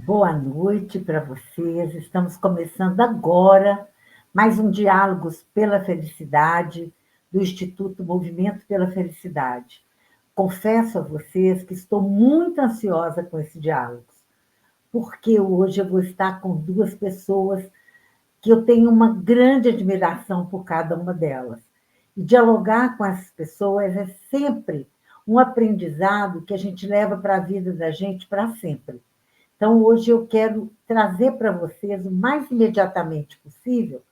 Boa noite para vocês. Estamos começando agora mais um Diálogos pela Felicidade do Instituto Movimento pela Felicidade. Confesso a vocês que estou muito ansiosa com esse diálogo, porque hoje eu vou estar com duas pessoas que eu tenho uma grande admiração por cada uma delas. E dialogar com essas pessoas é sempre um aprendizado que a gente leva para a vida da gente para sempre. Então, hoje eu quero trazer para vocês, o mais imediatamente possível,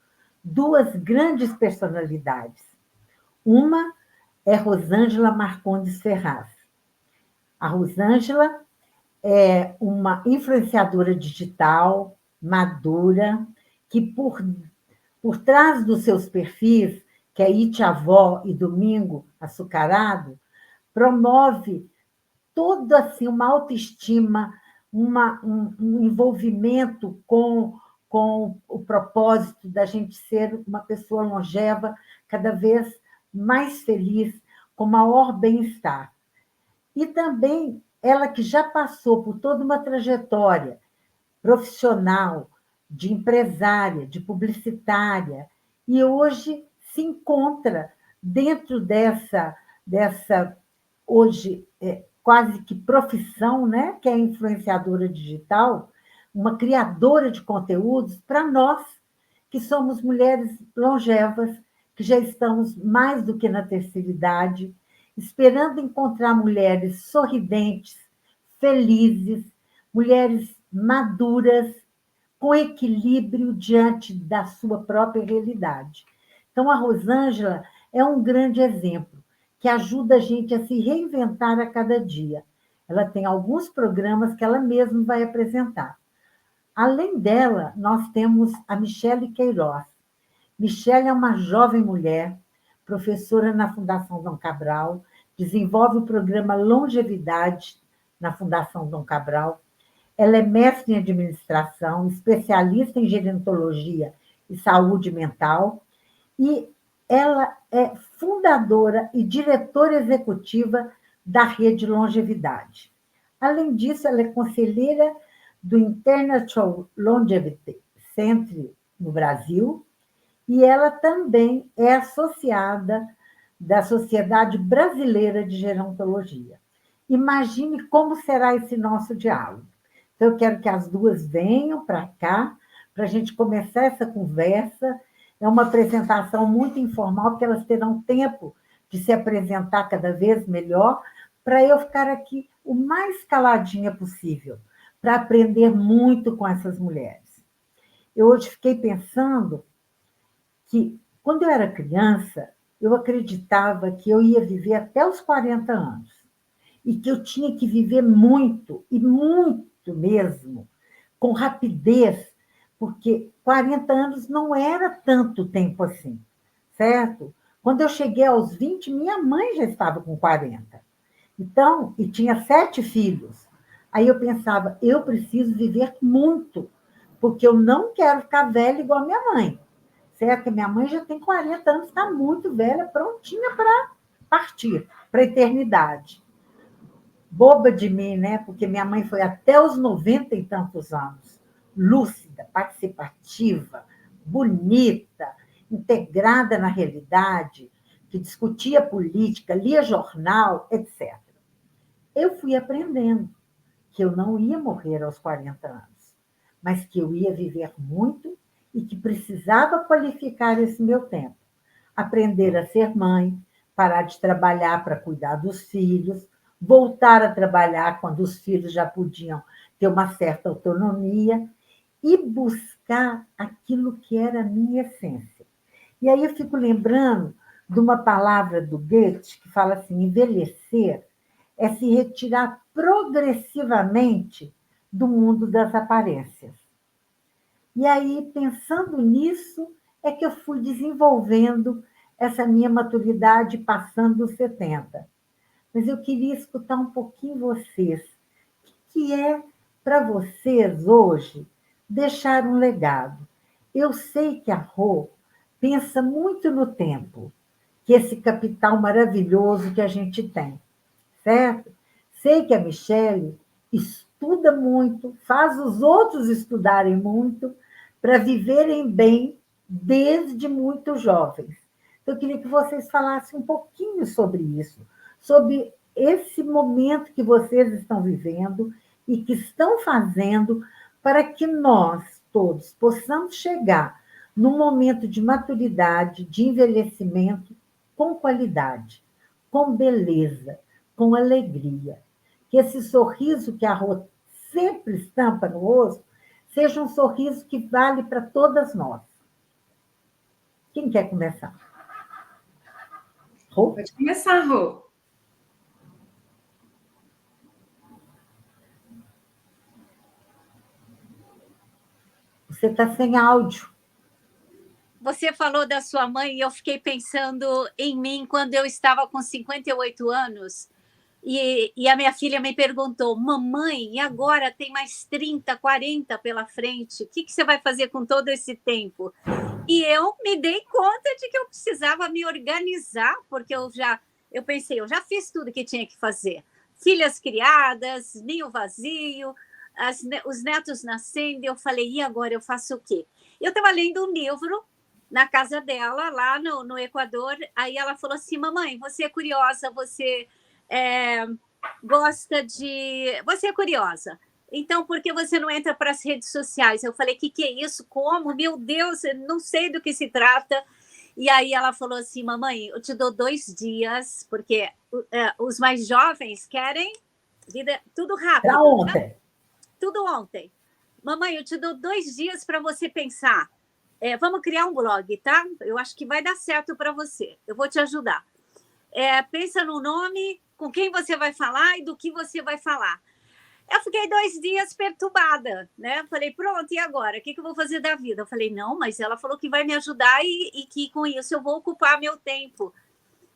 duas grandes personalidades. Uma é Rosângela Marcondes Ferraz. A Rosângela é uma influenciadora digital, madura, que por trás dos seus perfis, que é Ite Avó e Domingo Açucarado, promove toda assim, uma autoestima, um envolvimento com o propósito da gente ser uma pessoa longeva, cada vez mais feliz, com maior bem-estar. E também ela que já passou por toda uma trajetória profissional, de empresária, de publicitária, e hoje se encontra dentro dessa hoje, quase que profissão, né? Que é influenciadora digital, uma criadora de conteúdos para nós, que somos mulheres longevas, que já estamos mais do que na terceira idade, esperando encontrar mulheres sorridentes, felizes, mulheres maduras, com equilíbrio diante da sua própria realidade. Então, a Rosângela é um grande exemplo que ajuda a gente a se reinventar a cada dia. Ela tem alguns programas que ela mesma vai apresentar. Além dela, nós temos a Michele Queiroz. Michele é uma jovem mulher, professora na Fundação Dom Cabral, desenvolve o programa Longevidade na Fundação Dom Cabral. Ela é mestre em administração, especialista em gerontologia e saúde mental, e ela é fundadora e diretora executiva da Rede Longevidade. Além disso, ela é conselheira do International Longevity Center no Brasil, e ela também é associada da Sociedade Brasileira de Gerontologia. Imagine como será esse nosso diálogo. Então, eu quero que as duas venham para cá, para a gente começar essa conversa. É uma apresentação muito informal, porque elas terão tempo de se apresentar cada vez melhor, para eu ficar aqui o mais caladinha possível, para aprender muito com essas mulheres. Eu hoje fiquei pensando que, quando eu era criança, eu acreditava que eu ia viver até os 40 anos e que eu tinha que viver muito, e muito mesmo, com rapidez, porque 40 anos não era tanto tempo assim, certo? Quando eu cheguei aos 20, minha mãe já estava com 40. Então, e tinha 7 filhos. Aí eu pensava, eu preciso viver muito, porque eu não quero ficar velha igual a minha mãe. Certo? Minha mãe já tem 40 anos, está muito velha, prontinha para partir, para a eternidade. Boba de mim, né? Porque minha mãe foi até os 90 e tantos anos. Lúcida, participativa, bonita, integrada na realidade, que discutia política, lia jornal, etc. Eu fui aprendendo que eu não ia morrer aos 40 anos, mas que eu ia viver muito e que precisava qualificar esse meu tempo. Aprender a ser mãe, parar de trabalhar para cuidar dos filhos, voltar a trabalhar quando os filhos já podiam ter uma certa autonomia e buscar aquilo que era a minha essência. E aí eu fico lembrando de uma palavra do Goethe que fala assim: envelhecer é se retirar progressivamente do mundo das aparências. E aí, pensando nisso, é que eu fui desenvolvendo essa minha maturidade passando dos 70. Mas eu queria escutar um pouquinho vocês. O que é para vocês hoje deixar um legado? Eu sei que a Rô pensa muito no tempo, que esse capital maravilhoso que a gente tem, certo? Sei que a Michele estuda muito, faz os outros estudarem muito, para viverem bem desde muito jovens. Então, eu queria que vocês falassem um pouquinho sobre isso, sobre esse momento que vocês estão vivendo e que estão fazendo para que nós todos possamos chegar num momento de maturidade, de envelhecimento, com qualidade, com beleza, com alegria. Que esse sorriso que a Rô sempre estampa no rosto seja um sorriso que vale para todas nós. Quem quer começar? Rô? Pode começar, Rô. Você está sem áudio. Você falou da sua mãe e eu fiquei pensando em mim quando eu estava com 58 anos e a minha filha me perguntou, mamãe, e agora tem mais 30, 40 pela frente, o que você vai fazer com todo esse tempo? E eu me dei conta de que eu precisava me organizar, porque eu pensei, eu já fiz tudo que tinha que fazer. Filhas criadas, ninho vazio, os netos nascendo, eu falei, e agora eu faço o quê? Eu estava lendo um livro na casa dela, lá no Equador, aí ela falou assim, mamãe, você é curiosa, você gosta de... Você é curiosa, então por que você não entra para as redes sociais? Eu falei, que é isso? Como? Meu Deus, eu não sei do que se trata. E aí ela falou assim, mamãe, eu te dou 2 dias, porque os mais jovens querem vida, tudo rápido. Para ontem. Né? Tudo ontem. Mamãe, eu te dou 2 dias para você pensar. Vamos criar um blog, tá? Eu acho que vai dar certo para você. Eu vou te ajudar. Pensa no nome, com quem você vai falar e do que você vai falar. Eu fiquei 2 dias perturbada, né? Falei, pronto, e agora? O que eu vou fazer da vida? Eu falei, não, mas ela falou que vai me ajudar e que com isso eu vou ocupar meu tempo.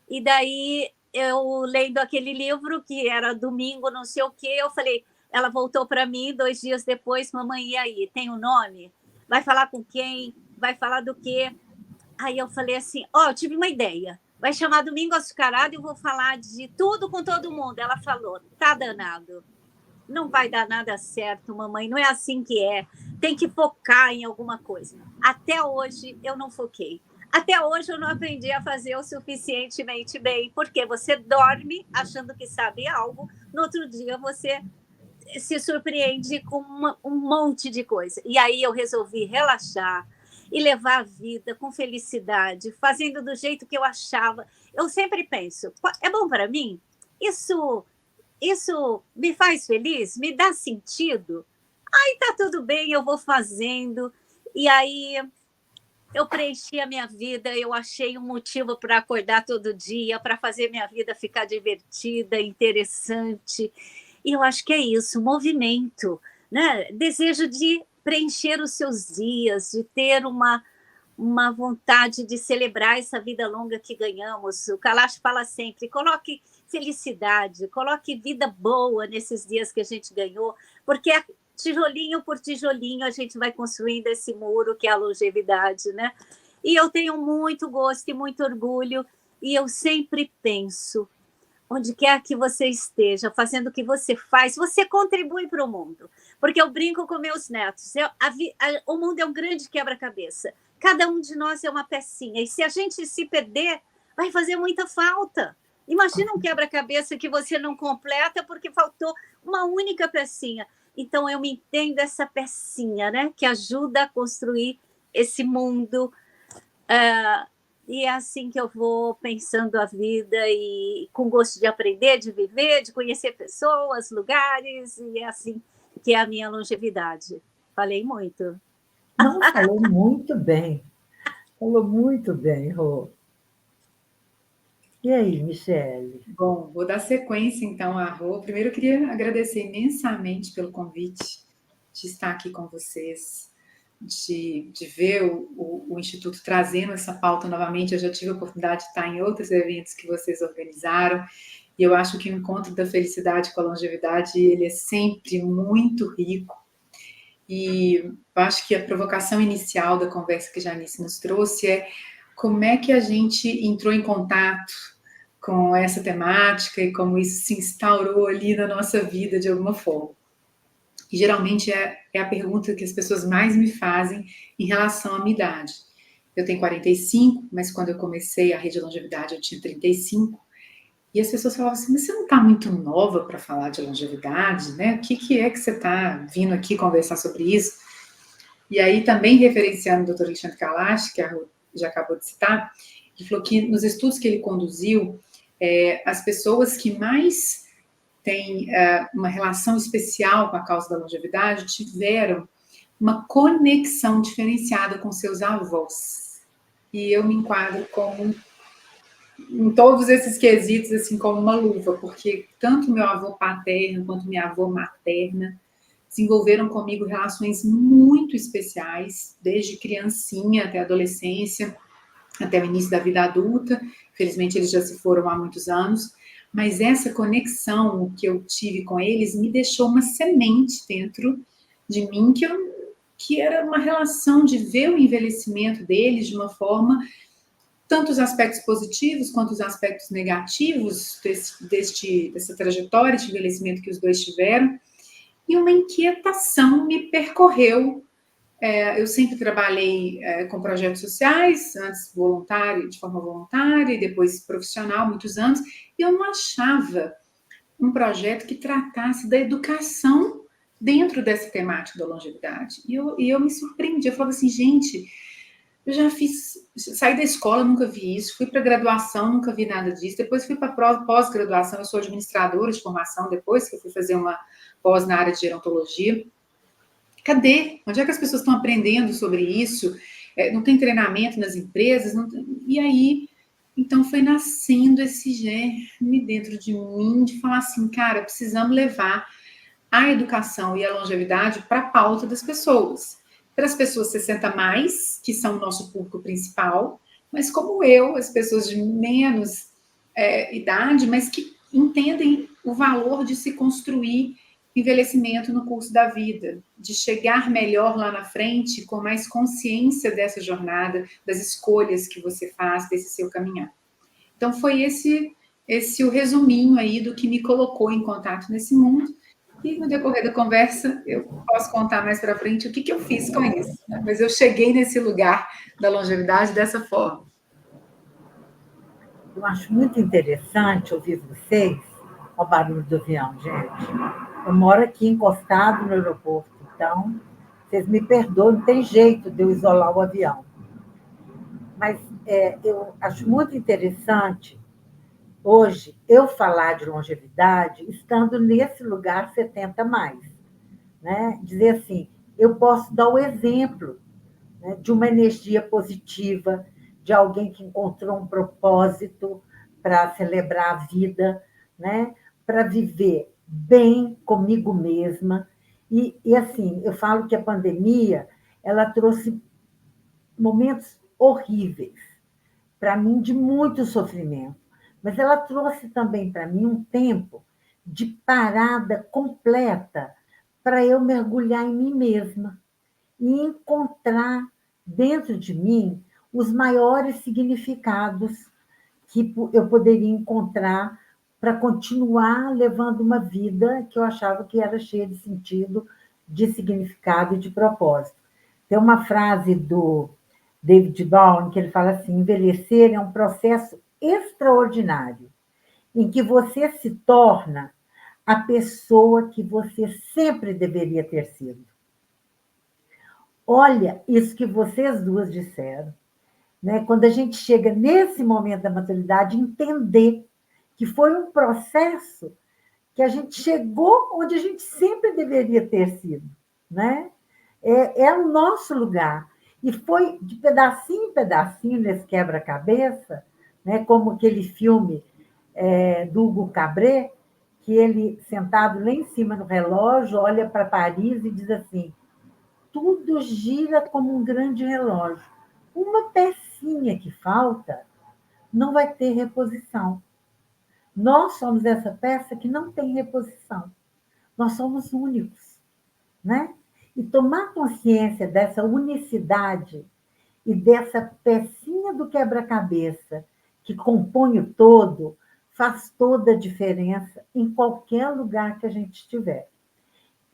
E daí, eu lendo aquele livro, que era domingo, não sei o quê, eu falei, ela voltou para mim 2 dias depois, mamãe, e aí? Tem um nome? Vai falar com quem? Vai falar do quê? Aí eu falei assim, eu tive uma ideia. Vai chamar Domingo Açucarado e eu vou falar de tudo com todo mundo. Ela falou, tá danado. Não vai dar nada certo, mamãe. Não é assim que é. Tem que focar em alguma coisa. Até hoje eu não foquei. Até hoje eu não aprendi a fazer o suficientemente bem, porque você dorme achando que sabe algo, no outro dia você se surpreende com um monte de coisa. E aí eu resolvi relaxar e levar a vida com felicidade, fazendo do jeito que eu achava. Eu sempre penso, é bom para mim? Isso me faz feliz? Me dá sentido? Aí tá tudo bem, eu vou fazendo. E aí eu preenchi a minha vida, eu achei um motivo para acordar todo dia, para fazer minha vida ficar divertida, interessante. E eu acho que é isso, movimento, né? Desejo de preencher os seus dias, de ter uma vontade de celebrar essa vida longa que ganhamos. O Kalash fala sempre, coloque felicidade, coloque vida boa nesses dias que a gente ganhou, porque tijolinho por tijolinho a gente vai construindo esse muro que é a longevidade, né? E eu tenho muito gosto e muito orgulho, e eu sempre penso, onde quer que você esteja, fazendo o que você faz, você contribui para o mundo. Porque eu brinco com meus netos, o mundo é um grande quebra-cabeça. Cada um de nós é uma pecinha, e se a gente se perder, vai fazer muita falta. Imagina um quebra-cabeça que você não completa porque faltou uma única pecinha. Então, eu me entendo essa pecinha, né, que ajuda a construir esse mundo. E é assim que eu vou pensando a vida e com gosto de aprender, de viver, de conhecer pessoas, lugares, e é assim que é a minha longevidade. Falei muito. Não, falou muito bem. Falou muito bem, Rô. E aí, Michele? Bom, vou dar sequência, então, à Rô. Primeiro, eu queria agradecer imensamente pelo convite de estar aqui com vocês, de ver o Instituto trazendo essa pauta novamente. Eu já tive a oportunidade de estar em outros eventos que vocês organizaram, e eu acho que o encontro da felicidade com a longevidade, ele é sempre muito rico. E eu acho que a provocação inicial da conversa que a Janice nos trouxe é como é que a gente entrou em contato com essa temática e como isso se instaurou ali na nossa vida de alguma forma. E geralmente é a pergunta que as pessoas mais me fazem em relação à minha idade. Eu tenho 45, mas quando eu comecei a Rede Longevidade eu tinha 35. E as pessoas falavam assim, mas você não está muito nova para falar de longevidade, né? O que é que você está vindo aqui conversar sobre isso? E aí também referenciando o Dr. Alexandre Kalash, que a Ru já acabou de citar, ele falou que nos estudos que ele conduziu, as pessoas que mais têm uma relação especial com a causa da longevidade tiveram uma conexão diferenciada com seus avós. E eu me enquadro como em todos esses quesitos, assim, como uma luva, porque tanto meu avô paterno quanto minha avó materna desenvolveram comigo relações muito especiais, desde criancinha até adolescência, até o início da vida adulta. Infelizmente, eles já se foram há muitos anos, mas essa conexão que eu tive com eles me deixou uma semente dentro de mim que era uma relação de ver o envelhecimento deles de uma forma, tanto os aspectos positivos quanto os aspectos negativos dessa trajetória de envelhecimento que os dois tiveram, e uma inquietação me percorreu. Eu sempre trabalhei com projetos sociais, antes voluntário, de forma voluntária, e depois profissional, muitos anos, e eu não achava um projeto que tratasse da educação dentro dessa temática da longevidade. E eu me surpreendi, eu falava assim, gente, eu já saí da escola, nunca vi isso, fui para graduação, nunca vi nada disso, depois fui para pós-graduação, eu sou administradora de formação, depois que eu fui fazer uma pós na área de gerontologia. Cadê? Onde é que as pessoas estão aprendendo sobre isso? Não tem treinamento nas empresas? E aí, então foi nascendo esse germe dentro de mim, de falar assim, cara, precisamos levar a educação e a longevidade para a pauta das pessoas. Para as pessoas 60 mais, que são o nosso público principal, mas como eu, as pessoas de menos idade, mas que entendem o valor de se construir envelhecimento no curso da vida, de chegar melhor lá na frente, com mais consciência dessa jornada, das escolhas que você faz, desse seu caminhar. Então foi esse o resuminho aí do que me colocou em contato nesse mundo. E no decorrer da conversa, eu posso contar mais para frente o que eu fiz com isso. Né? Mas eu cheguei nesse lugar da longevidade dessa forma. Eu acho muito interessante ouvir vocês. Olha o barulho do avião, gente. Eu moro aqui encostado no aeroporto, então vocês me perdoem, não tem jeito de eu isolar o avião. Mas eu acho muito interessante hoje eu falar de longevidade estando nesse lugar 70 mais. Né? Dizer assim, eu posso dar o exemplo, né, de uma energia positiva, de alguém que encontrou um propósito para celebrar a vida, né, para viver bem comigo mesma. E assim, eu falo que a pandemia ela trouxe momentos horríveis, para mim, de muito sofrimento, mas ela trouxe também para mim um tempo de parada completa para eu mergulhar em mim mesma e encontrar dentro de mim os maiores significados que eu poderia encontrar para continuar levando uma vida que eu achava que era cheia de sentido, de significado e de propósito. Tem uma frase do David Bowen que ele fala assim: envelhecer é um processo extraordinário em que você se torna a pessoa que você sempre deveria ter sido. Olha isso que vocês duas disseram, né? Quando a gente chega nesse momento da maturidade, entender que foi um processo que a gente chegou onde a gente sempre deveria ter sido, né? É o nosso lugar. E foi de pedacinho em pedacinho nesse quebra-cabeça, né? Como aquele filme do Hugo Cabret, que ele, sentado lá em cima no relógio, olha para Paris e diz assim: tudo gira como um grande relógio. Uma pecinha que falta não vai ter reposição. Nós somos essa peça que não tem reposição. Nós somos únicos, né? E tomar consciência dessa unicidade e dessa pecinha do quebra-cabeça que compõe o todo faz toda a diferença em qualquer lugar que a gente estiver.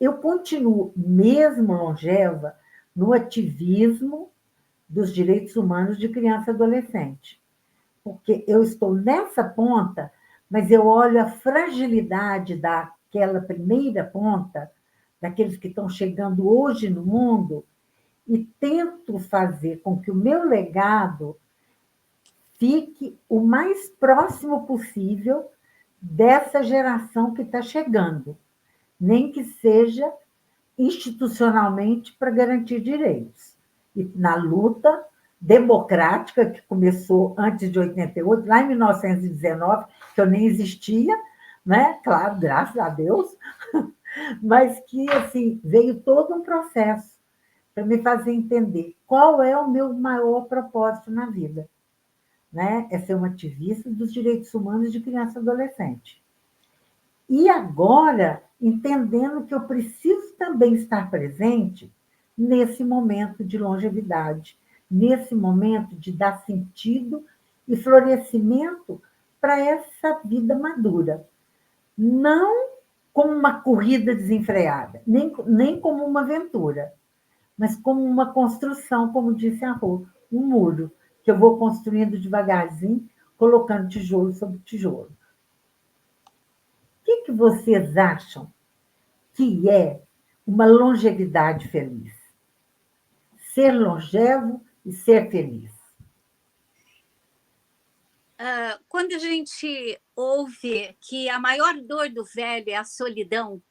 eu continuo, mesmo longeva, no ativismo dos direitos humanos de criança e adolescente. Porque eu estou nessa ponta, mas eu olho a fragilidade daquela primeira ponta, daqueles que estão chegando hoje no mundo, e tento fazer com que o meu legado fique o mais próximo possível dessa geração que está chegando, nem que seja institucionalmente para garantir direitos. E na luta democrática, que começou antes de 88, lá em 1919, que eu nem existia, né? Claro, graças a Deus, mas que assim, veio todo um processo para me fazer entender qual é o meu maior propósito na vida. Né? É ser uma ativista dos direitos humanos de criança e adolescente. E agora, entendendo que eu preciso também estar presente nesse momento de longevidade, nesse momento de dar sentido e florescimento para essa vida madura. Não como uma corrida desenfreada, nem como uma aventura, mas como uma construção, como disse a Rô, um muro, que eu vou construindo devagarzinho, colocando tijolo sobre tijolo. O que vocês acham que é uma longevidade feliz? Ser longevo e ser feliz. Quando a gente ouve que a maior dor do velho é a solidão,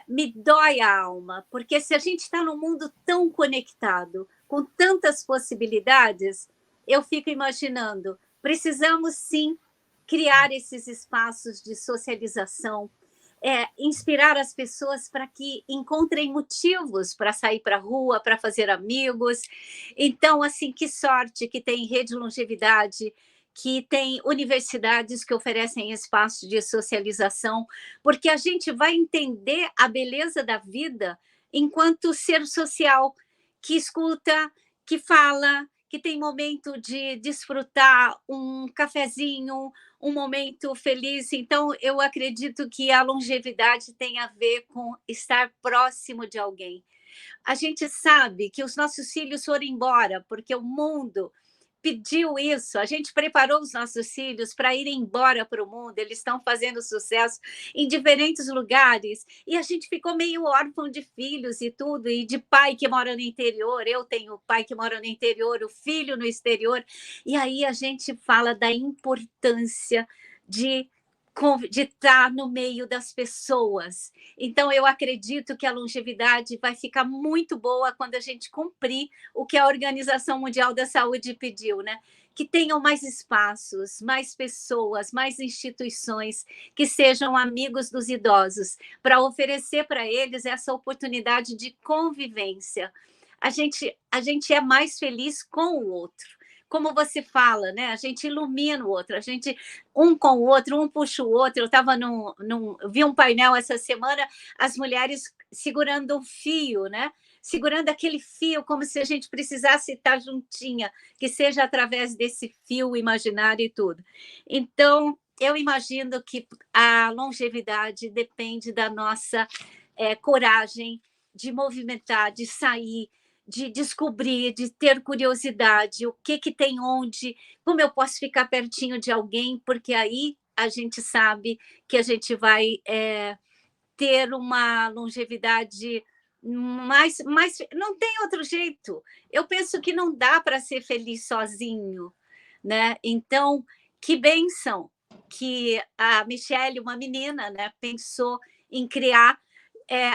me dói a alma, porque se a gente está num mundo tão conectado, com tantas possibilidades, eu fico imaginando, precisamos sim criar esses espaços de socialização, inspirar as pessoas para que encontrem motivos para sair para a rua, para fazer amigos. Então, assim, que sorte que tem Rede Longevidade, que tem universidades que oferecem espaços de socialização, porque a gente vai entender a beleza da vida enquanto ser social, que escuta, que fala, que tem momento de desfrutar um cafezinho, um momento feliz. Então, eu acredito que a longevidade tem a ver com estar próximo de alguém. A gente sabe que os nossos filhos foram embora, porque o mundo pediu isso, a gente preparou os nossos filhos para irem embora para o mundo, eles estão fazendo sucesso em diferentes lugares, e a gente ficou meio órfão de filhos e tudo, e de pai que mora no interior, eu tenho pai que mora no interior, o filho no exterior, e aí a gente fala da importância de estar no meio das pessoas. Então, eu acredito que a longevidade vai ficar muito boa quando a gente cumprir o que a Organização Mundial da Saúde pediu, né? Que tenham mais espaços, mais pessoas, mais instituições que sejam amigos dos idosos, para oferecer para eles essa oportunidade de convivência. A gente é mais feliz com o outro. Como você fala, né? A gente ilumina o outro, a gente um com o outro, um puxa o outro. Eu estava vi um painel essa semana, as mulheres segurando um fio, né? Segurando aquele fio como se a gente precisasse estar juntinha, que seja através desse fio imaginário e tudo. Então, eu imagino que a longevidade depende da nossa coragem de movimentar, de sair, de descobrir, de ter curiosidade, o que tem onde, como eu posso ficar pertinho de alguém, porque aí a gente sabe que a gente vai ter uma longevidade mais... Não tem outro jeito. Eu penso que não dá para ser feliz sozinho, né? Então, que bênção que a Michelle, uma menina, né, pensou em criar.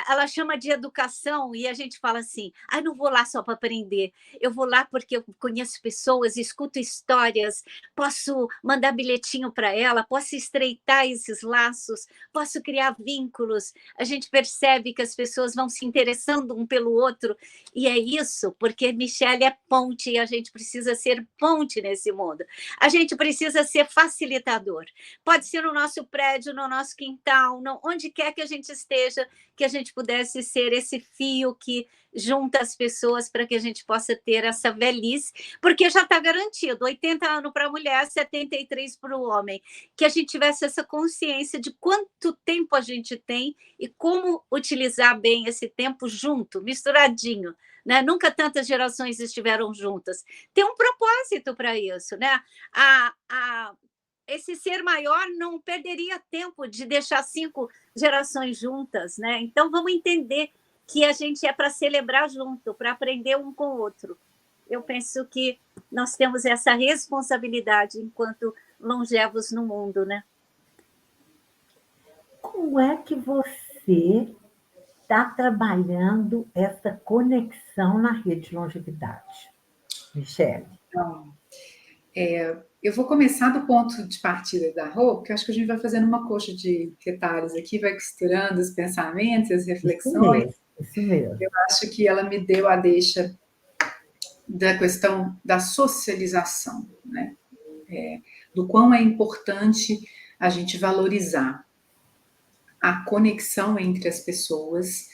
Ela chama de educação e a gente fala assim, não vou lá só para aprender, eu vou lá porque eu conheço pessoas, escuto histórias, posso mandar bilhetinho para ela, posso estreitar esses laços, posso criar vínculos. A gente percebe que as pessoas vão se interessando um pelo outro e é isso, porque Michelle é ponte e a gente precisa ser ponte nesse mundo. A gente precisa ser facilitador. Pode ser no nosso prédio, no nosso quintal, onde quer que a gente esteja, que que a gente pudesse ser esse fio que junta as pessoas para que a gente possa ter essa velhice, porque já está garantido, 80 anos para a mulher, 73 para o homem, que a gente tivesse essa consciência de quanto tempo a gente tem e como utilizar bem esse tempo junto, misturadinho, né? Nunca tantas gerações estiveram juntas. Tem um propósito para isso, né? Esse ser maior não perderia tempo de deixar 5 gerações juntas, né? Então, vamos entender que a gente é para celebrar junto, para aprender um com o outro. Eu penso que nós temos essa responsabilidade enquanto longevos no mundo, né? Como é que você está trabalhando essa conexão na rede de longevidade, Michele? Então, eu vou começar do ponto de partida da Rô, porque eu acho que a gente vai fazendo uma coxa de retalhos aqui, vai costurando os pensamentos, as reflexões. Isso mesmo. Eu acho que ela me deu a deixa da questão da socialização, né? Do quão é importante a gente valorizar a conexão entre as pessoas.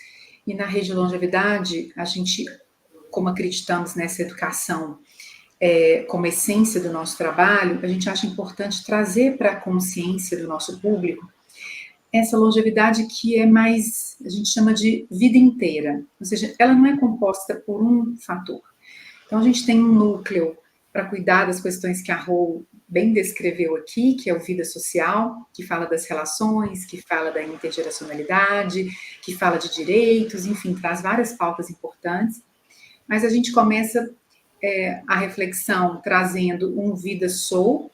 E na rede de longevidade, a gente, como acreditamos nessa educação como essência do nosso trabalho, a gente acha importante trazer para a consciência do nosso público essa longevidade que é mais, a gente chama de vida inteira, ou seja, ela não é composta por um fator. Então, a gente tem um núcleo para cuidar das questões que a Rô bem descreveu aqui, que é o vida social, que fala das relações, que fala da intergeracionalidade, que fala de direitos, enfim, traz várias pautas importantes, mas a gente começa a reflexão trazendo um vida soul,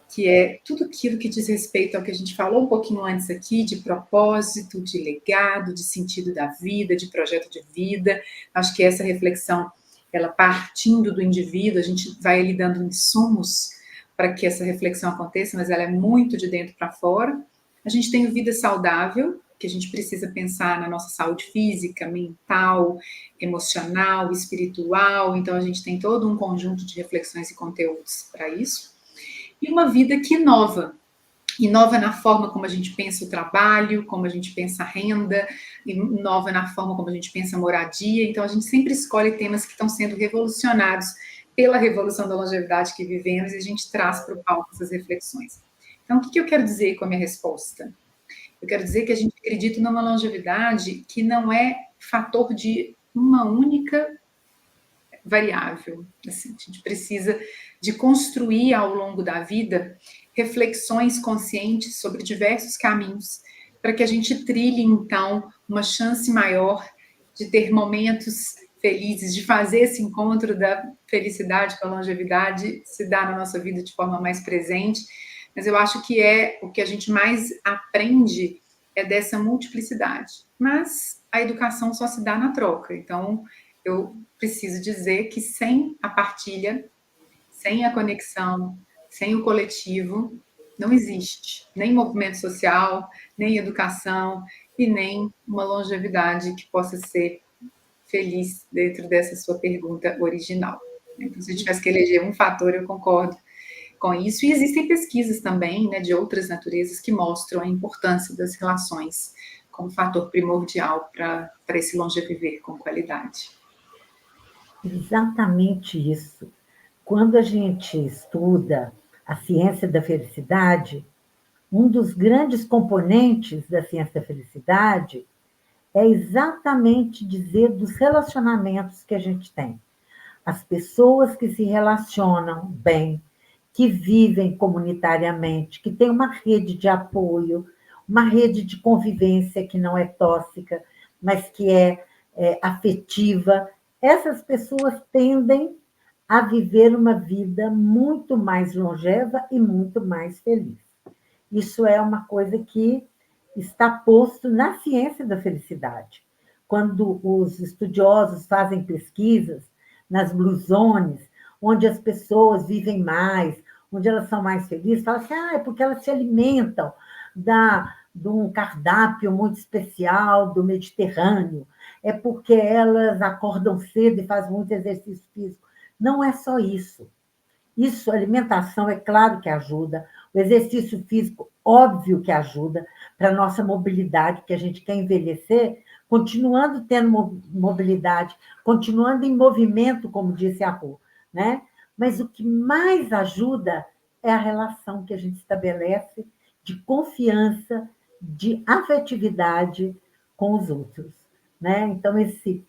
que é tudo aquilo que diz respeito ao que a gente falou um pouquinho antes aqui, de propósito, de legado, de sentido da vida, de projeto de vida. Acho que essa reflexão, ela partindo do indivíduo, a gente vai ali dando insumos para que essa reflexão aconteça, mas ela é muito de dentro para fora. A gente tem o vida saudável, que a gente precisa pensar na nossa saúde física, mental, emocional, espiritual. Então, a gente tem todo um conjunto de reflexões e conteúdos para isso. E uma vida que inova na forma como a gente pensa o trabalho, como a gente pensa a renda, inova na forma como a gente pensa a moradia. Então, a gente sempre escolhe temas que estão sendo revolucionados pela revolução da longevidade que vivemos e a gente traz para o palco essas reflexões. Então, o que eu quero dizer com a minha resposta? Eu quero dizer que a gente acredita numa longevidade que não é fator de uma única variável. Assim, a gente precisa de construir ao longo da vida reflexões conscientes sobre diversos caminhos para que a gente trilhe, então, uma chance maior de ter momentos felizes, de fazer esse encontro da felicidade com a longevidade se dar na nossa vida de forma mais presente. Mas eu acho que o que a gente mais aprende é dessa multiplicidade. Mas a educação só se dá na troca. Então, eu preciso dizer que sem a partilha, sem a conexão, sem o coletivo, não existe nem movimento social, nem educação e nem uma longevidade que possa ser feliz dentro dessa sua pergunta original. Então, se a gente tivesse que eleger um fator, eu concordo com isso. E existem pesquisas também, né, de outras naturezas que mostram a importância das relações como fator primordial para esse longeviver com qualidade. Exatamente isso. Quando a gente estuda a ciência da felicidade, um dos grandes componentes da ciência da felicidade é exatamente dizer dos relacionamentos que a gente tem. As pessoas que se relacionam bem, que vivem comunitariamente, que têm uma rede de apoio, uma rede de convivência que não é tóxica, mas que é afetiva, essas pessoas tendem a viver uma vida muito mais longeva e muito mais feliz. Isso é uma coisa que está posto na ciência da felicidade. Quando os estudiosos fazem pesquisas nas Blue Zones, onde as pessoas vivem mais, onde elas são mais felizes, falam assim, é porque elas se alimentam de um cardápio muito especial do Mediterrâneo, é porque elas acordam cedo e fazem muito exercício físico. Não é só isso. Isso, alimentação, é claro que ajuda, o exercício físico, óbvio que ajuda para a nossa mobilidade, porque a gente quer envelhecer continuando tendo mobilidade, continuando em movimento, como disse a Rô, né? Mas o que mais ajuda é a relação que a gente estabelece de confiança, de afetividade com os outros, né? Então, esse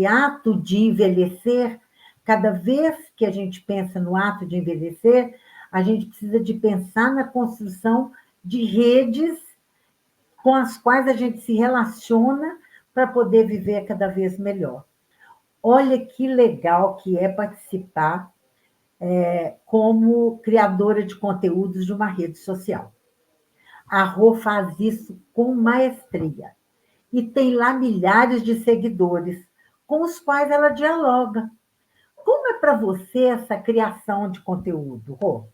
ato de envelhecer, cada vez que a gente pensa no ato de envelhecer, a gente precisa de pensar na construção de redes com as quais a gente se relaciona para poder viver cada vez melhor. Olha que legal que é participar como criadora de conteúdos de uma rede social. A Rô faz isso com maestria e tem lá milhares de seguidores com os quais ela dialoga. Como é para você essa criação de conteúdo, Rô?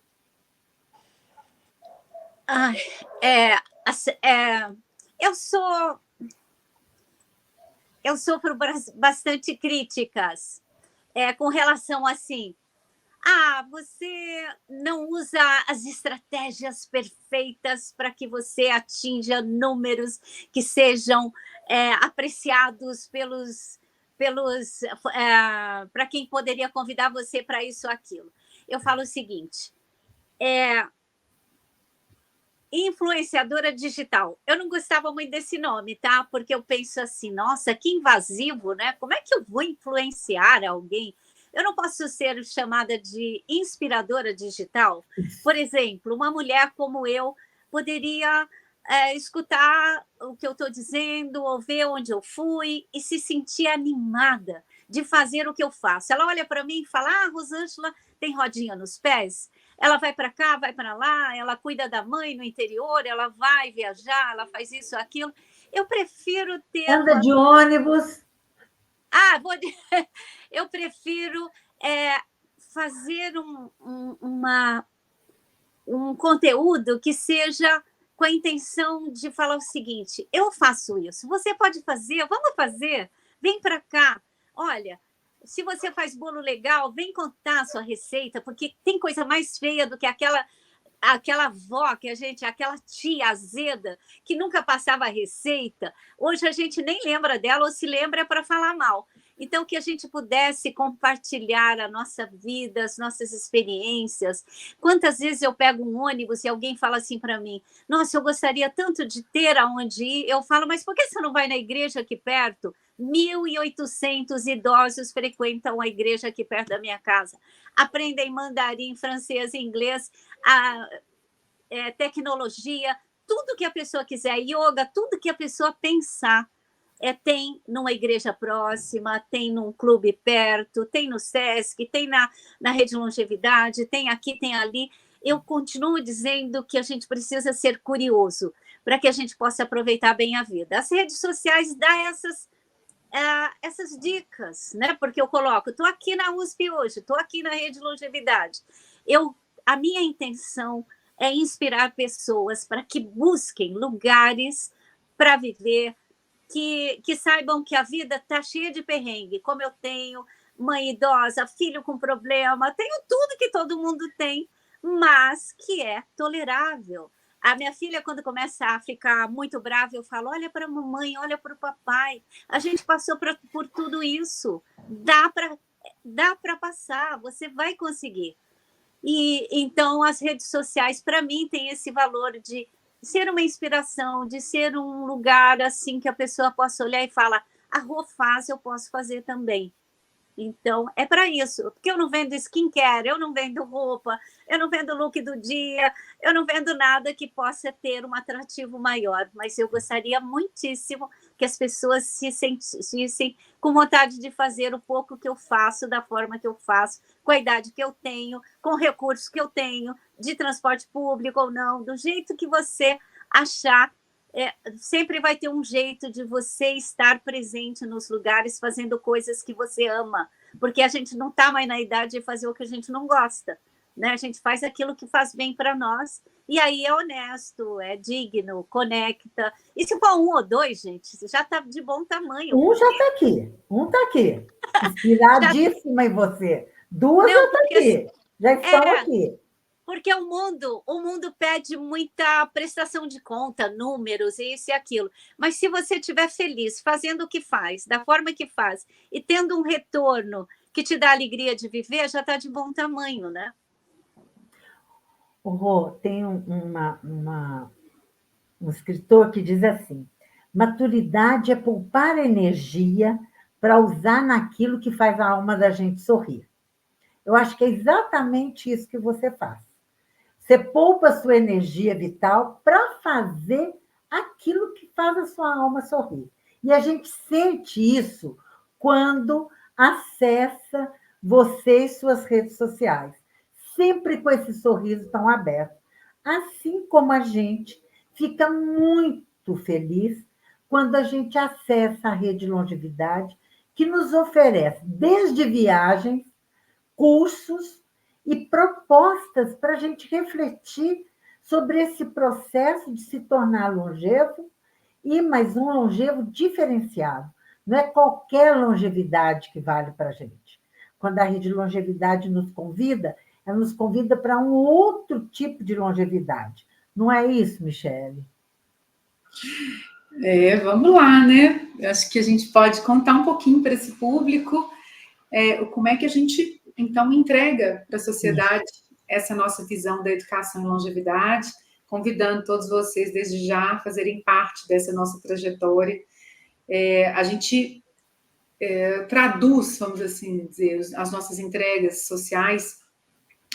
Ai, é, é, eu sou eu sofro bastante críticas com relação assim. Você não usa as estratégias perfeitas para que você atinja números que sejam apreciados para quem poderia convidar você para isso ou aquilo. Eu falo o seguinte: influenciadora digital. Eu não gostava muito desse nome, tá? Porque eu penso assim, nossa, que invasivo, né? Como é que eu vou influenciar alguém? Eu não posso ser chamada de inspiradora digital. Por exemplo, uma mulher como eu poderia escutar o que eu estou dizendo, ou ver onde eu fui e se sentir animada de fazer o que eu faço. Ela olha para mim e fala: Rosângela tem rodinha nos pés? Ela vai para cá, vai para lá, ela cuida da mãe no interior, ela vai viajar, ela faz isso, aquilo. Eu prefiro ter... Anda de ônibus. Eu prefiro fazer um conteúdo que seja com a intenção de falar o seguinte: eu faço isso, você pode fazer, vamos fazer, vem para cá. Olha, se você faz bolo legal, vem contar a sua receita, porque tem coisa mais feia do que aquela avó aquela tia azeda que nunca passava a receita. Hoje a gente nem lembra dela, ou se lembra é para falar mal. Então, que a gente pudesse compartilhar a nossa vida, as nossas experiências. Quantas vezes eu pego um ônibus e alguém fala assim para mim: nossa, eu gostaria tanto de ter aonde ir. Eu falo: mas por que você não vai na igreja aqui perto? 1.800 idosos frequentam a igreja aqui perto da minha casa. Aprendem mandarim, francês, inglês, tecnologia, tudo que a pessoa quiser, yoga, tudo que a pessoa pensar. Tem numa igreja próxima, tem num clube perto, tem no SESC, tem na Rede Longevidade, tem aqui, tem ali. Eu continuo dizendo que a gente precisa ser curioso para que a gente possa aproveitar bem a vida. As redes sociais dão essas dicas, né? Porque eu coloco, estou aqui na USP hoje, estou aqui na Rede Longevidade. A minha intenção é inspirar pessoas para que busquem lugares para viver, que saibam que a vida está cheia de perrengue, como eu tenho, mãe idosa, filho com problema, tenho tudo que todo mundo tem, mas que é tolerável. A minha filha, quando começa a ficar muito brava, eu falo: olha para a mamãe, olha para o papai, a gente passou por tudo isso, dá para passar, você vai conseguir. E então as redes sociais, para mim, têm esse valor de ser uma inspiração, de ser um lugar assim que a pessoa possa olhar e falar: a Rô faz, eu posso fazer também. Então, é para isso, porque eu não vendo skincare, eu não vendo roupa, eu não vendo look do dia, eu não vendo nada que possa ter um atrativo maior, mas eu gostaria muitíssimo que as pessoas se sentissem com vontade de fazer o pouco que eu faço, da forma que eu faço, com a idade que eu tenho, com o recurso que eu tenho, de transporte público ou não, do jeito que você achar. Sempre vai ter um jeito de você estar presente nos lugares fazendo coisas que você ama, porque a gente não está mais na idade de fazer o que a gente não gosta, né? A gente faz aquilo que faz bem para nós, e aí é honesto, é digno, conecta. E se for um ou dois, gente, já está de bom tamanho. Já está aqui, está aqui. Inspiradíssima em você. Duas já está aqui, já estão aqui. Porque o mundo pede muita prestação de conta, números, isso e aquilo. Mas se você estiver feliz, fazendo o que faz, da forma que faz, e tendo um retorno que te dá alegria de viver, já está de bom tamanho, né? Rô, tem um escritor que diz assim: maturidade é poupar energia para usar naquilo que faz a alma da gente sorrir. Eu acho que é exatamente isso que você faz. Você poupa a sua energia vital para fazer aquilo que faz a sua alma sorrir. E a gente sente isso quando acessa você e suas redes sociais, sempre com esse sorriso tão aberto. Assim como a gente fica muito feliz quando a gente acessa a Rede Longevidade, que nos oferece desde viagens, cursos e propostas para a gente refletir sobre esse processo de se tornar longevo e mais um longevo diferenciado. Não é qualquer longevidade que vale para a gente. Quando a Rede Longevidade nos convida, ela nos convida para um outro tipo de longevidade. Não é isso, Michele? Vamos lá, né? Eu acho que a gente pode contar um pouquinho para esse público como é que a gente, então, entrega para a sociedade essa nossa visão da educação e longevidade, convidando todos vocês, desde já, a fazerem parte dessa nossa trajetória. A gente traduz, vamos assim dizer, as nossas entregas sociais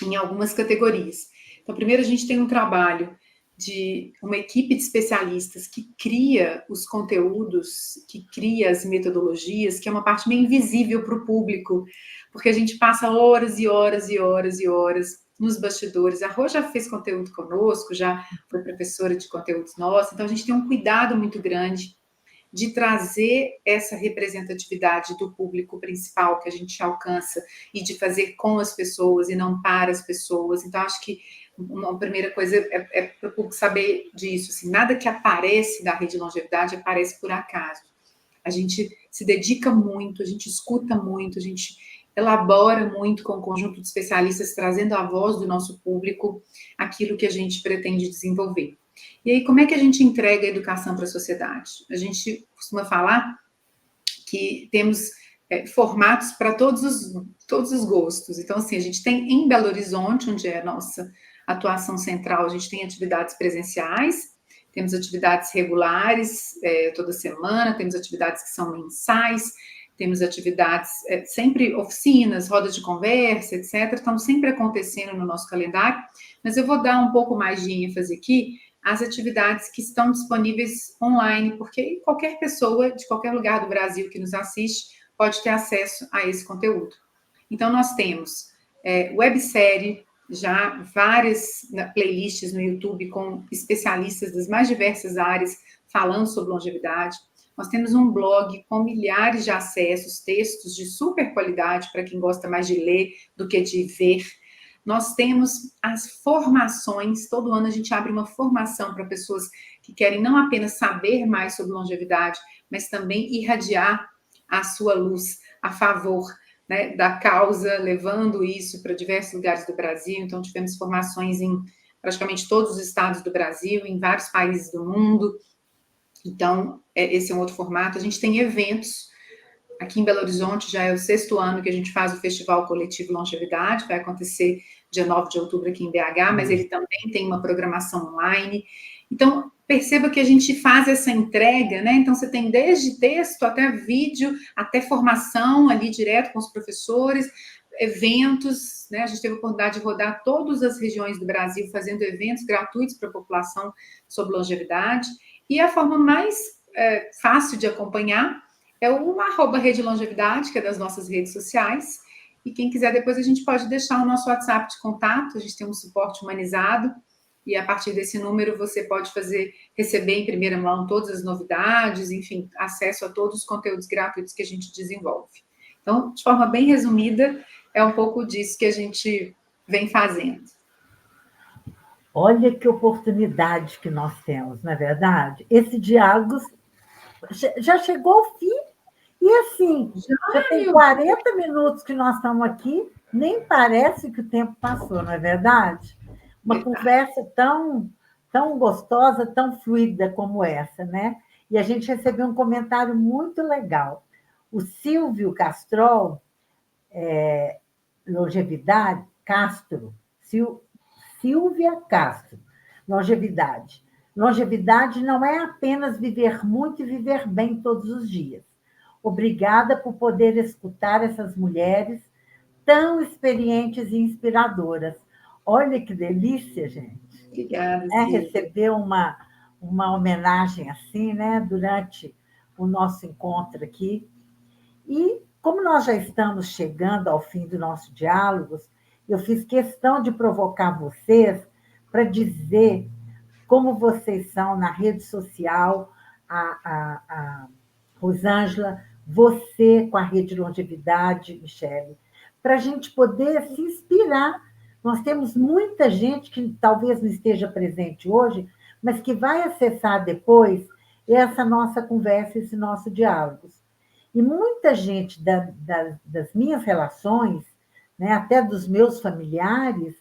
em algumas categorias. Então, primeiro, a gente tem um trabalho de uma equipe de especialistas que cria os conteúdos, que cria as metodologias, que é uma parte meio invisível para o público, porque a gente passa horas e horas e horas e horas nos bastidores. A Rô já fez conteúdo conosco, já foi professora de conteúdos nossa, então a gente tem um cuidado muito grande de trazer essa representatividade do público principal que a gente alcança e de fazer com as pessoas e não para as pessoas. Então, acho que uma primeira coisa é para o público saber disso, assim, nada que aparece da Rede Longevidade aparece por acaso. A gente se dedica muito, a gente escuta muito, a gente elabora muito com o conjunto de especialistas, trazendo à voz do nosso público aquilo que a gente pretende desenvolver. E aí, como é que a gente entrega a educação para a sociedade? A gente costuma falar que temos formatos para todos os gostos. Então, assim, a gente tem em Belo Horizonte, onde é a nossa atuação central, a gente tem atividades presenciais, temos atividades regulares toda semana, temos atividades que são mensais, temos atividades, sempre oficinas, rodas de conversa, etc., estão sempre acontecendo no nosso calendário, mas eu vou dar um pouco mais de ênfase aqui às atividades que estão disponíveis online, porque qualquer pessoa de qualquer lugar do Brasil que nos assiste pode ter acesso a esse conteúdo. Então, nós temos websérie, já várias playlists no YouTube com especialistas das mais diversas áreas falando sobre longevidade. Nós temos um blog com milhares de acessos, textos de super qualidade para quem gosta mais de ler do que de ver. Nós temos as formações, todo ano a gente abre uma formação para pessoas que querem não apenas saber mais sobre longevidade, mas também irradiar a sua luz a favor, né, da causa, levando isso para diversos lugares do Brasil. Então, tivemos formações em praticamente todos os estados do Brasil, em vários países do mundo. Então, esse é um outro formato. A gente tem eventos. Aqui em Belo Horizonte já é o 6º ano que a gente faz o Festival Coletivo Longevidade, vai acontecer dia 9 de outubro aqui em BH, mas ele também tem uma programação online. Então, perceba que a gente faz essa entrega, né? Então, você tem desde texto até vídeo, até formação ali direto com os professores, eventos, né? A gente teve a oportunidade de rodar todas as regiões do Brasil fazendo eventos gratuitos para a população sobre longevidade. E a forma mais fácil de acompanhar é o @Rede Longevidade, que é das nossas redes sociais. E quem quiser, depois a gente pode deixar o nosso WhatsApp de contato, a gente tem um suporte humanizado, e a partir desse número você pode receber em primeira mão todas as novidades, enfim, acesso a todos os conteúdos gratuitos que a gente desenvolve. Então, de forma bem resumida, é um pouco disso que a gente vem fazendo. Olha que oportunidade que nós temos, não é verdade? Esse diálogo já chegou ao fim. E assim, já tem 40 minutos que nós estamos aqui, nem parece que o tempo passou, não é verdade? uma conversa tão gostosa, tão fluida como essa, né? E a gente recebeu um comentário muito legal. O Silvio Castrol, longevidade, Castro, Silvia Castro, longevidade. Longevidade não é apenas viver muito e viver bem todos os dias. Obrigada por poder escutar essas mulheres tão experientes e inspiradoras. Olha que delícia, gente. Obrigada, Silvia. Receber uma homenagem assim, né, durante o nosso encontro aqui. E, como nós já estamos chegando ao fim do nosso diálogo, eu fiz questão de provocar vocês para dizer como vocês são na rede social, a Rosângela, você com a Rede Longevidade, Michele, para a gente poder se inspirar. Nós temos muita gente que talvez não esteja presente hoje, mas que vai acessar depois essa nossa conversa, esse nosso diálogo. E muita gente das minhas relações, né, até dos meus familiares,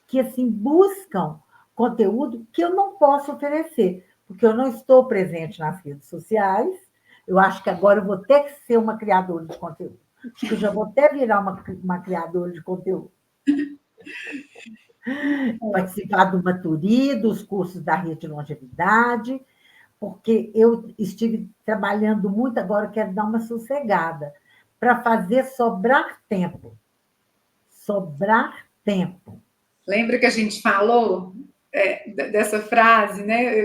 que assim buscam conteúdo que eu não posso oferecer, porque eu não estou presente nas redes sociais. Eu acho que agora eu vou ter que ser uma criadora de conteúdo. Acho que eu já vou até virar uma criadora de conteúdo. Participar do Maturi, dos cursos da Rede Longevidade, porque eu estive trabalhando muito, agora quero dar uma sossegada, para fazer sobrar tempo. Sobrar tempo. Lembra que a gente falou dessa frase, né?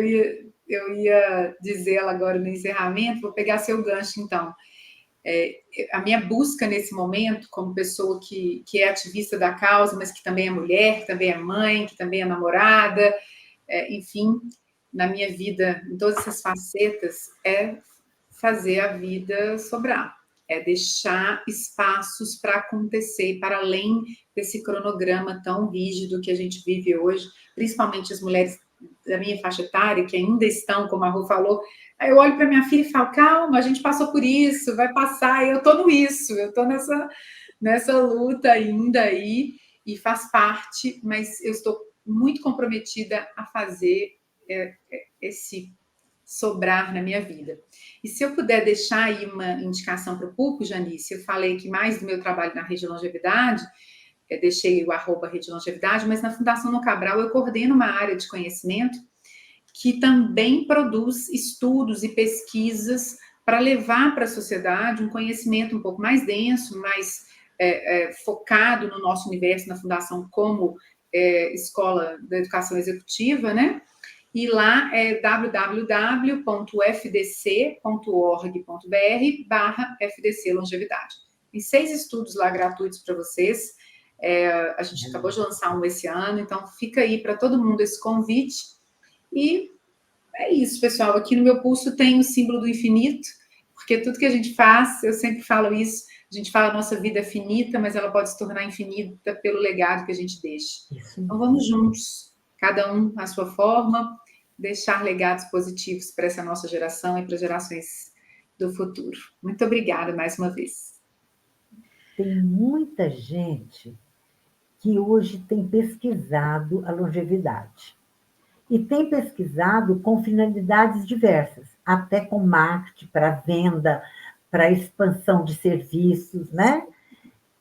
Eu ia dizê-la agora no encerramento, vou pegar seu gancho, então. A minha busca nesse momento, como pessoa que é ativista da causa, mas que também é mulher, que também é mãe, que também é namorada, enfim, na minha vida, em todas essas facetas, é fazer a vida sobrar, é deixar espaços para acontecer, para além desse cronograma tão rígido que a gente vive hoje, principalmente as mulheres da minha faixa etária, que ainda estão, como a Ru falou. Eu olho para minha filha e falo, calma, a gente passou por isso, vai passar, eu estou no isso, eu estou nessa luta ainda aí, e faz parte, mas eu estou muito comprometida a fazer esse sobrar na minha vida. E se eu puder deixar aí uma indicação para o público, Janice, eu falei que mais do meu trabalho na Rede Longevidade, deixei o @ Rede Longevidade, mas na Fundação No Cabral eu coordeno uma área de conhecimento que também produz estudos e pesquisas para levar para a sociedade um conhecimento um pouco mais denso, mais focado no nosso universo, na Fundação como Escola da Educação Executiva, né? E lá é www.fdc.org.br/FDC Longevidade. Tem 6 estudos lá gratuitos para vocês. A gente acabou de lançar um esse ano, então fica aí para todo mundo esse convite. E é isso, pessoal. Aqui no meu pulso tem o símbolo do infinito, porque tudo que a gente faz, eu sempre falo isso, a gente fala a nossa vida é finita, mas ela pode se tornar infinita pelo legado que a gente deixa. Então vamos juntos, cada um à sua forma, deixar legados positivos para essa nossa geração e para as gerações do futuro. Muito obrigada mais uma vez. Tem muita gente que hoje tem pesquisado a longevidade. E tem pesquisado com finalidades diversas, até com marketing para venda, para expansão de serviços, né?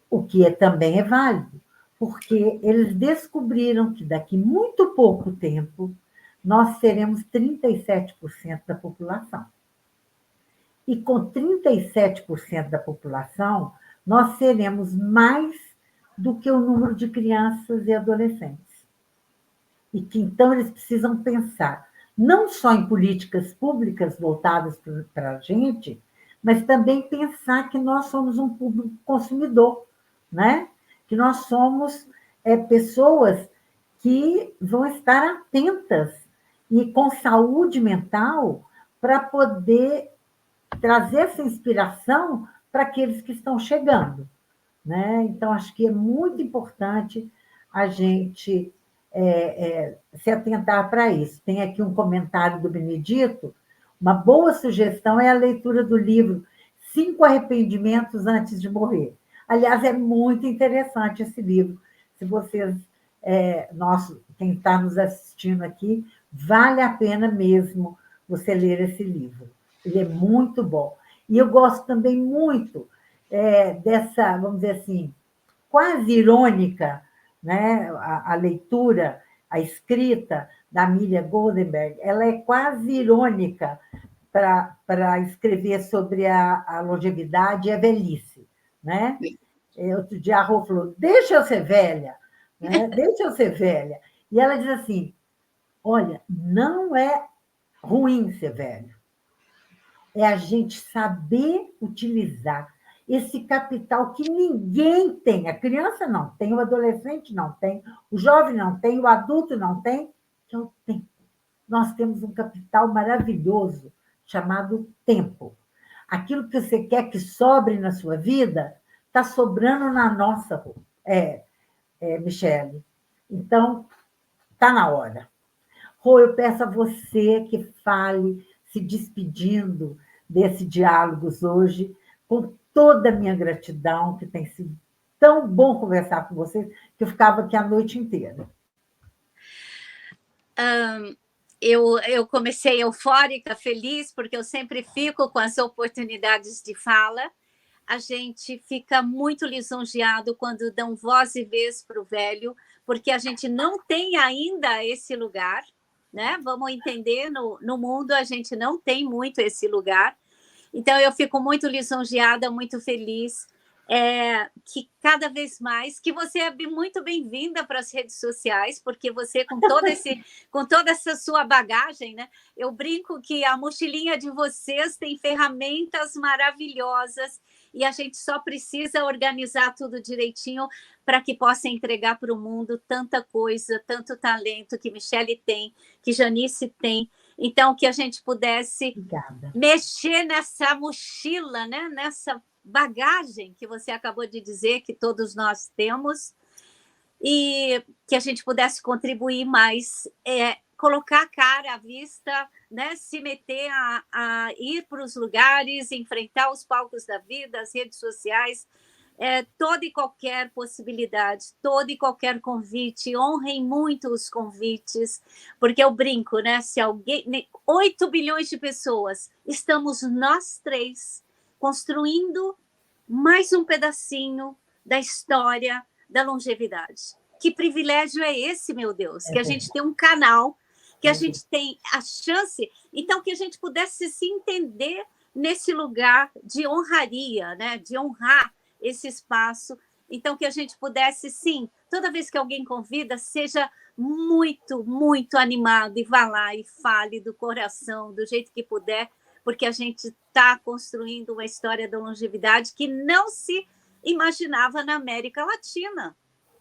O que também é válido, porque eles descobriram que daqui muito pouco tempo nós seremos 37% da população. E com 37% da população, nós seremos mais do que o número de crianças e adolescentes. E que, então, eles precisam pensar não só em políticas públicas voltadas para a gente, mas também pensar que nós somos um público consumidor, né? Que nós somos pessoas que vão estar atentas e com saúde mental para poder trazer essa inspiração para aqueles que estão chegando, né? Então, acho que é muito importante a gente se atentar para isso. Tem aqui um comentário do Benedito. Uma boa sugestão é a leitura do livro 5 Arrependimentos Antes de Morrer. Aliás, é muito interessante esse livro. Se vocês quem está nos assistindo aqui, vale a pena mesmo você ler esse livro. Ele é muito bom. E eu gosto também muito dessa, vamos dizer assim, quase irônica, né? A leitura, a escrita da Amelia Goldenberg, ela é quase irônica para escrever sobre a longevidade e a velhice, né? Outro dia a Rô falou, deixa eu ser velha, né? Deixa eu ser velha. E ela diz assim, olha, não é ruim ser velho, é a gente saber utilizar esse capital que ninguém tem. A criança não tem, o adolescente não tem, o jovem não tem, o adulto não tem, que é o tempo. Nós temos um capital maravilhoso chamado tempo. Aquilo que você quer que sobre na sua vida está sobrando na nossa, Michele. Então, está na hora. Rô, eu peço a você que fale, se despedindo desse Diálogos hoje, com toda a minha gratidão, que tem sido tão bom conversar com vocês, que eu ficava aqui a noite inteira. Eu comecei eufórica, feliz, porque eu sempre fico com as oportunidades de fala. A gente fica muito lisonjeado quando dão voz e vez para o velho, porque a gente não tem ainda esse lugar, né? Vamos entender, no mundo a gente não tem muito esse lugar. Então, eu fico muito lisonjeada, muito feliz, que cada vez mais, que você é muito bem-vinda para as redes sociais, porque você, com toda essa sua bagagem, né? Eu brinco que a mochilinha de vocês tem ferramentas maravilhosas e a gente só precisa organizar tudo direitinho para que possa entregar para o mundo tanta coisa, tanto talento que Michele tem, que Janice tem. Então, que a gente pudesse mexer nessa mochila, né? Nessa bagagem que você acabou de dizer que todos nós temos, e que a gente pudesse contribuir mais, colocar a cara à vista, né? Se meter a ir para os lugares, enfrentar os palcos da vida, as redes sociais, toda e qualquer possibilidade, todo e qualquer convite, honrem muito os convites, porque eu brinco, né? Se 8 bilhões de pessoas, estamos nós três construindo mais um pedacinho da história da longevidade. Que privilégio é esse, meu Deus? Que a gente tem um canal, que a gente tem a chance, então que a gente pudesse se entender nesse lugar de honraria, né? De honrar esse espaço, então que a gente pudesse, sim, toda vez que alguém convida, seja muito, muito animado e vá lá e fale do coração, do jeito que puder, porque a gente está construindo uma história da longevidade que não se imaginava na América Latina,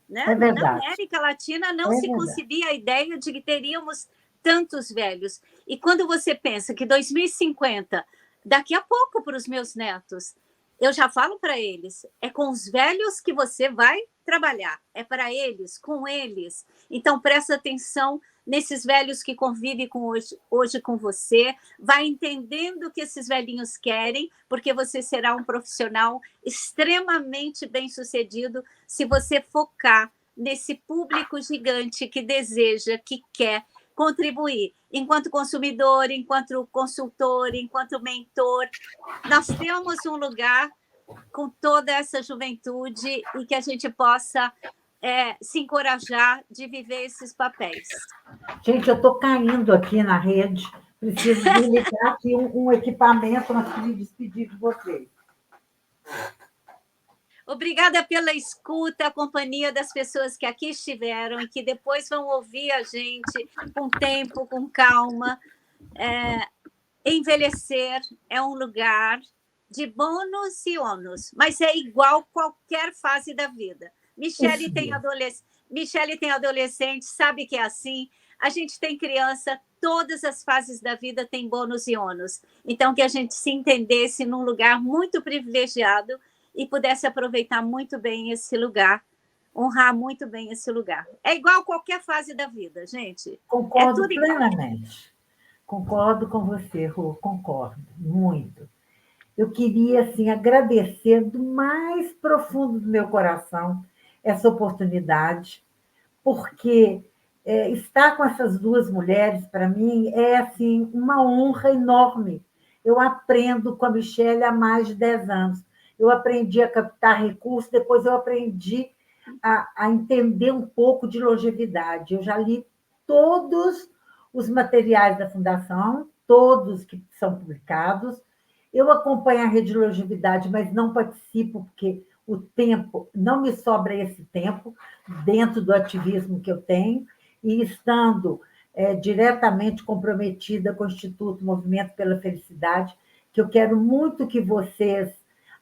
né? É verdade. Na América Latina não se concebia a ideia de que teríamos tantos velhos. E quando você pensa que 2050, daqui a pouco para os meus netos, eu já falo para eles, é com os velhos que você vai trabalhar, é para eles, com eles. Então, presta atenção nesses velhos que convivem hoje com você, vai entendendo o que esses velhinhos querem, porque você será um profissional extremamente bem-sucedido se você focar nesse público gigante que deseja, que quer contribuir, enquanto consumidor, enquanto consultor, enquanto mentor. Nós temos um lugar com toda essa juventude e que a gente possa se encorajar de viver esses papéis. Gente, eu estou caindo aqui na rede, preciso ligar aqui um equipamento antes de me despedir de vocês. Obrigada pela escuta, a companhia das pessoas que aqui estiveram e que depois vão ouvir a gente com tempo, com calma. Envelhecer é um lugar de bônus e ônus, mas é igual qualquer fase da vida. Michele tem adolescente, sabe que é assim. A gente tem criança, todas as fases da vida têm bônus e ônus. Então, que a gente se entendesse num lugar muito privilegiado e pudesse aproveitar muito bem esse lugar, honrar muito bem esse lugar. É igual qualquer fase da vida, gente. Concordo plenamente. Concordo com você, Rô, concordo muito. Eu queria, assim, agradecer do mais profundo do meu coração essa oportunidade, porque estar com essas duas mulheres, para mim, é assim, uma honra enorme. Eu aprendo com a Michelle há mais de 10 anos. Eu aprendi a captar recursos, depois eu aprendi a entender um pouco de longevidade. Eu já li todos os materiais da Fundação, todos que são publicados. Eu acompanho a rede de longevidade, mas não participo, porque o tempo, não me sobra esse tempo dentro do ativismo que eu tenho, e estando diretamente comprometida com o Instituto Movimento pela Felicidade, que eu quero muito que vocês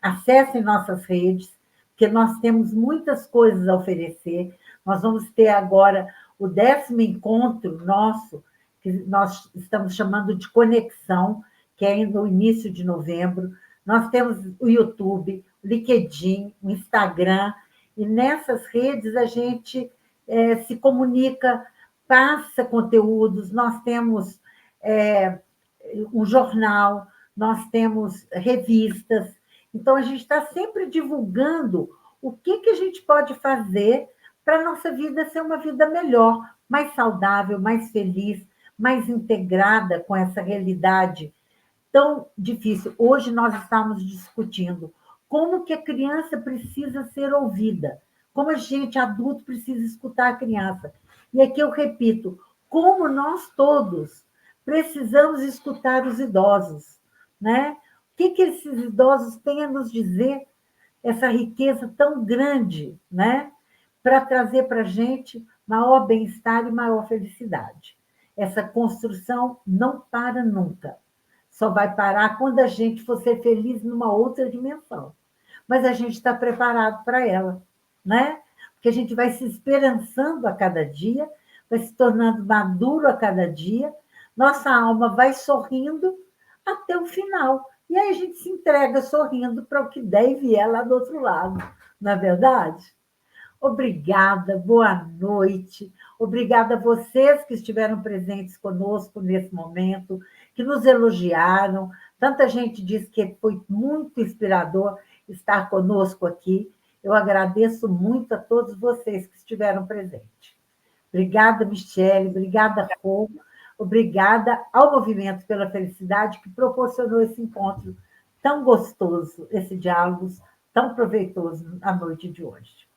acessem nossas redes, porque nós temos muitas coisas a oferecer. Nós vamos ter agora o 10º encontro nosso, que nós estamos chamando de Conexão, que é no início de novembro. Nós temos o YouTube, o LinkedIn, o Instagram, e nessas redes a gente se comunica, passa conteúdos. Nós temos um jornal, nós temos revistas. Então, a gente está sempre divulgando o que a gente pode fazer para a nossa vida ser uma vida melhor, mais saudável, mais feliz, mais integrada com essa realidade tão difícil. Hoje nós estamos discutindo como que a criança precisa ser ouvida, como a gente, adulto, precisa escutar a criança. E aqui eu repito, como nós todos precisamos escutar os idosos, né? O que esses idosos têm a nos dizer, essa riqueza tão grande, né? Para trazer para a gente maior bem-estar e maior felicidade. Essa construção não para nunca. Só vai parar quando a gente for ser feliz numa outra dimensão. Mas a gente está preparado para ela, né? Porque a gente vai se esperançando a cada dia, vai se tornando maduro a cada dia, nossa alma vai sorrindo até o final. E aí a gente se entrega sorrindo para o que der e vier lá do outro lado, não é verdade? Obrigada, boa noite. Obrigada a vocês que estiveram presentes conosco nesse momento, que nos elogiaram. Tanta gente disse que foi muito inspirador estar conosco aqui. Eu agradeço muito a todos vocês que estiveram presentes. Obrigada, Michele, obrigada, Rô, obrigada ao Movimento pela Felicidade que proporcionou esse encontro tão gostoso, esse diálogo tão proveitoso à noite de hoje.